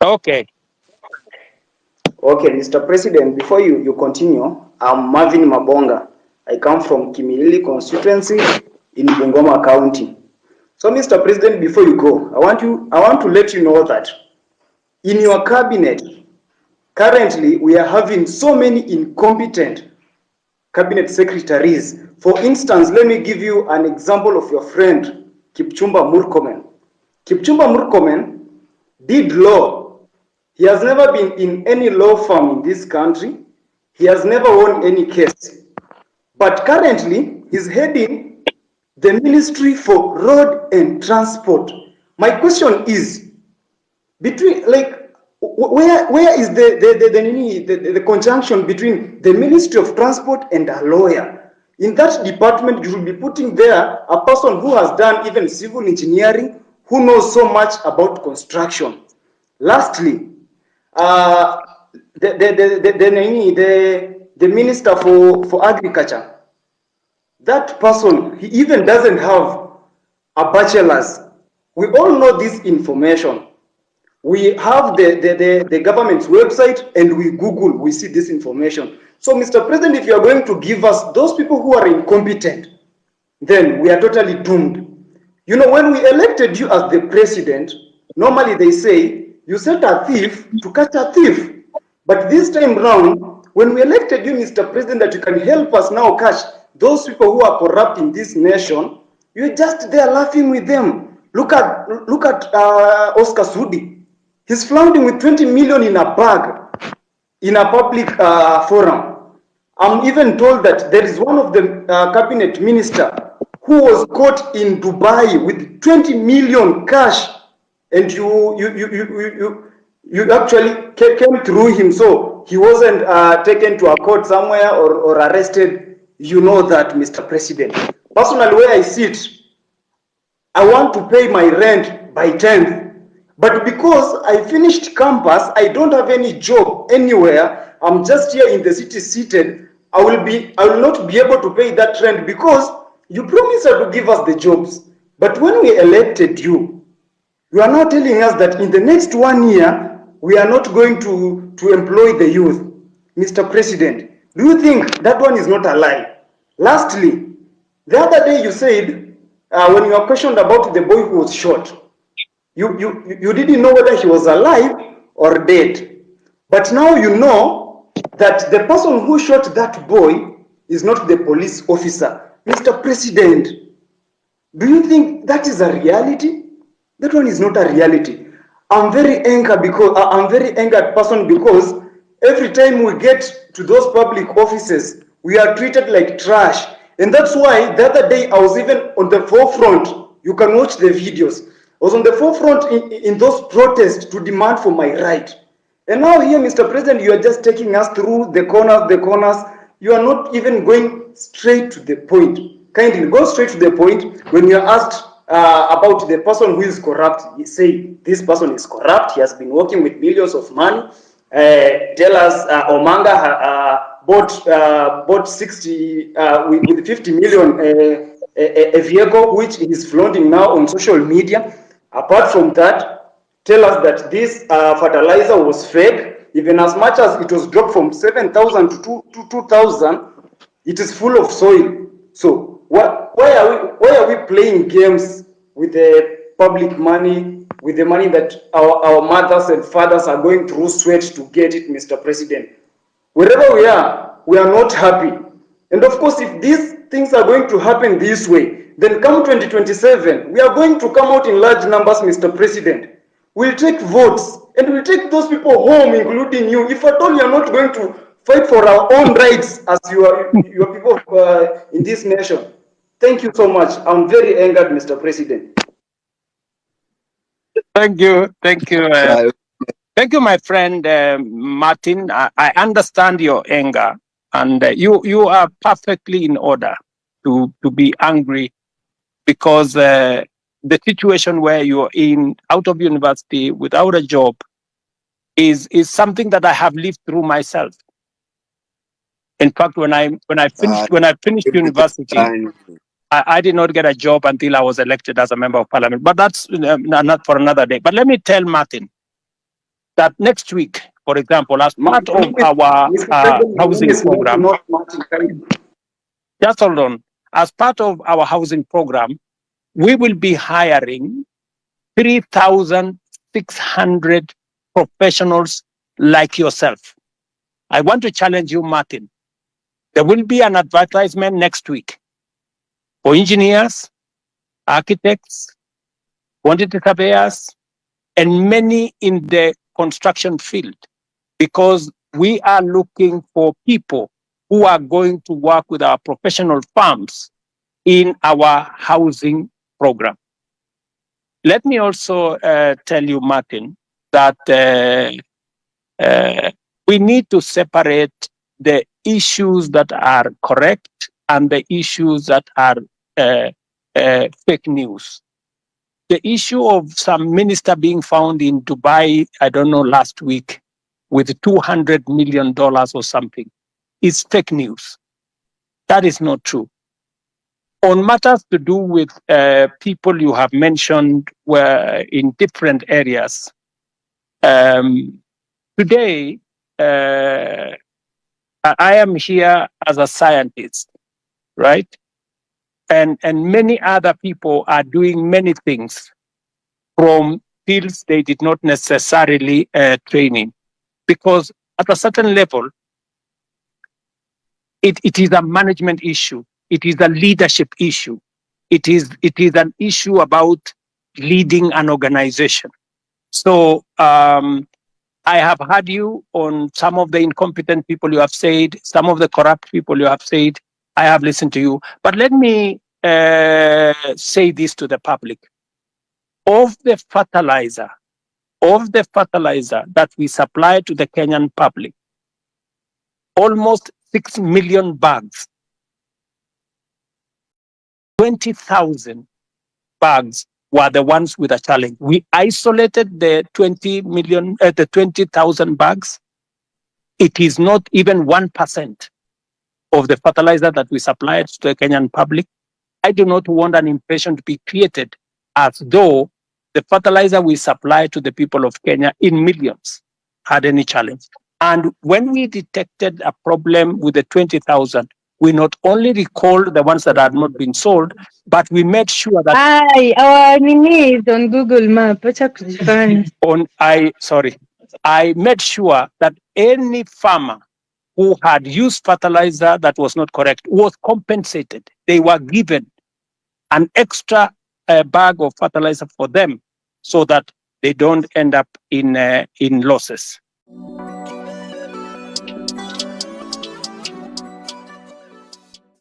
Okay. Okay, Mr. President, before you continue, I'm Marvin Mabonga. I come from Kimilili constituency in Bungoma County. So, Mr. President, before you go, I want to let you know that in your cabinet, currently we are having so many incompetent cabinet secretaries. For instance, let me give you an example of your friend, Kipchumba Murkomen. Kipchumba Murkomen did law. He has never been in any law firm in this country. He has never won any case. But currently, he's heading the Ministry for Road and Transport. My question is, between where is the conjunction between the Ministry of Transport and a lawyer? In that department, you should be putting there a person who has done even civil engineering, who knows so much about construction. Lastly, the Minister for Agriculture, that person, he even doesn't have a bachelor's. We all know this information. We have the government's website and we Google, we see this information. So, Mr. President, if you are going to give us those people who are incompetent, then we are totally doomed. You know, when we elected you as the president, normally they say, you set a thief to catch a thief. But this time round, when we elected you, Mr. President, that you can help us now catch those people who are corrupt in this nation, you're just there laughing with them. Look at Oscar Sudi. He's flaunting with 20 million in a bag in a public forum. I'm even told that there is one of the cabinet minister who was caught in Dubai with 20 million cash, and you actually came through him, so he wasn't taken to a court somewhere or arrested. You know that, Mr. President. Personally, where I sit, I want to pay my rent by 10th, but because I finished campus, I don't have any job anywhere. I'm just here in the city seated. I will not be able to pay that rent because you promised to give us the jobs. But when we elected you, you are now telling us that in the next 1 year, we are not going to employ the youth. Mr. President, do you think that one is not a lie? Lastly, the other day you said, when you were questioned about the boy who was shot, you didn't know whether he was alive or dead. But now you know that the person who shot that boy is not the police officer. Mr. President, do you think that is a reality? That one is not a reality. I'm very angered person because every time we get to those public offices, we are treated like trash. And that's why the other day I was even on the forefront. You can watch the videos. I was on the forefront in those protests to demand for my right. And now here, Mr. President, you are just taking us through the corners. You are not even going straight to the point. Kindly go straight to the point. When you are asked about the person who is corrupt, you say this person is corrupt. He has been working with billions of money. Tell us, Omanga bought 60 with 50 million a vehicle which he is flaunting now on social media. Apart from that, tell us that this fertilizer was fake. Even as much as it was dropped from 7,000 to 2,000, it is full of soil. So why are we playing games with the public money, with the money that our mothers and fathers are going through sweat to get it, Mr. President? Wherever we are not happy. And of course, if these things are going to happen this way, then come 2027, we are going to come out in large numbers, Mr. President. We'll take votes and we'll take those people home, including you. If at all you are not going to fight for our own rights as your people in this nation. Thank you so much. I'm very angered, Mr. President. Thank you. Thank you, my friend Martin. I understand your anger, and you are perfectly in order to be angry because the situation where you're out of university without a job is something that I have lived through myself. In fact, when I finished university, I did not get a job until I was elected as a member of parliament. But that's not for another day. But let me tell Martin, that next week, for example, as part of our housing program, just hold on, as part of our housing program, we will be hiring 3,600 professionals like yourself. I want to challenge you, Martin. There will be an advertisement next week for engineers, architects, quantity surveyors, and many in the construction field, because we are looking for people who are going to work with our professional firms in our housing program. Let me also tell you, Martin, that we need to separate the issues that are correct and the issues that are fake news. The issue of some minister being found in Dubai, I don't know, last week with $200 million or something is fake news. That is not true. On matters to do with people you have mentioned were in different areas, today, I am here as a scientist, right? And many other people are doing many things from fields they did not necessarily train in. Because at a certain level, it is a management issue. It is a leadership issue. It is an issue about leading an organization. So I have heard you on some of the incompetent people you have said, some of the corrupt people you have said. I have listened to you. But let me say this to the public. Of the fertilizer that we supply to the Kenyan public, almost 6 million bags, 20,000 bags were the ones with a challenge. We isolated the 20,000 bags. It is not even 1% of the fertilizer that we supplied to the Kenyan public. I do not want an impression to be created as though the fertilizer we supply to the people of Kenya in millions had any challenge. And when we detected a problem with the 20,000, we not only recalled the ones that had not been sold, but we made sure that our nini is on Google Map. I made sure that any farmer who had used fertilizer that was not correct was compensated. They were given an extra bag of fertilizer for them so that they don't end up in losses.